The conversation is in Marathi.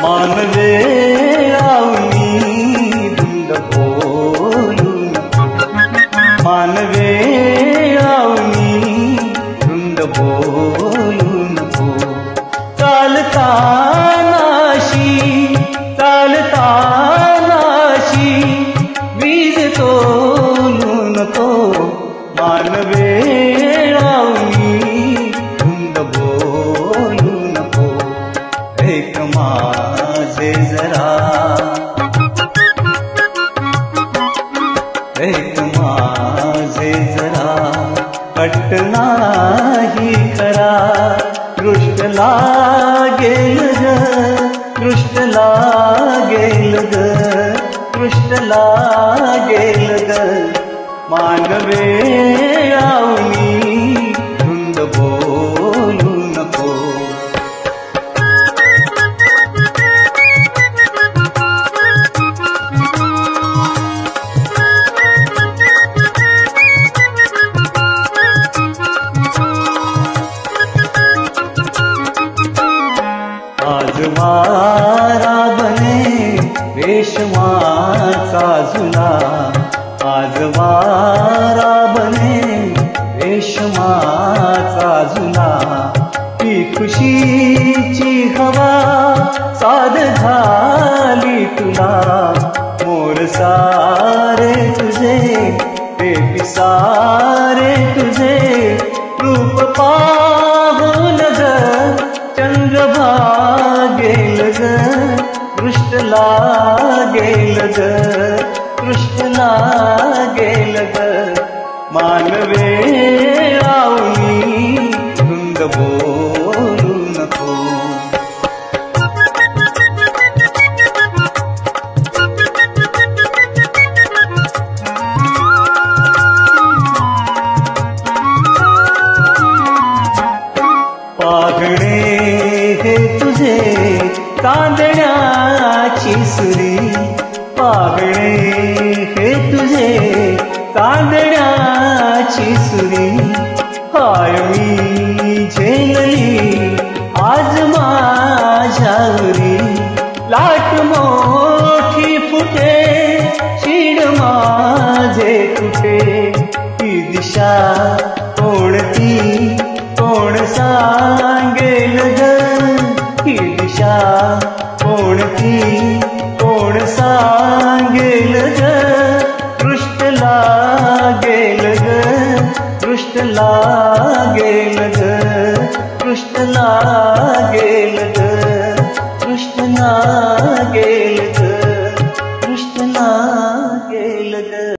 मानवे आवनी धुंद बोलू नको, मानवे आवनी धुंद बोलू नको. चालता नाशी वीज तोलू नको, मानवे आवनी धुंद बोलू नको. ऐक माझे जरा, ऐक माझे जरा, कट नाही खरा. दृष्ट लागेल ग, दृष्ट लागेल ग, दृष्ट लागेल ग. मानवे आवनी धुंद बोलू नको. आज वारा बने रेशमाचा झुला, आज वारा बने रेशमाचा झुला. ही खुशीची हवा साध झाली तुला. मोर सारे तुझे, ते पिसारे तुझे, रूप पाहून ग चंद्र भागेल ग. दृष्ट लागेल ग, दृष्ट लागेल ग. मानवे आवनी धुंद बोलू नको. पागणे हे तुझे तांदळाची सुरी, पागणे हे तुझे तांदळाची सुरी. हाय मी झेलली आज माझ्यावरी. लाट मोठी फुटे, शीड माझे कुठे. ही दिशा कोणती कोण सांगेल ग, ही दिशा कोणती कोण सांगेल ग. दृष्ट लागेल ग, दृष्ट लागेल ग, दृष्ट लागेल ग, दृष्ट लागेल ग, दृष्ट लागेल ग.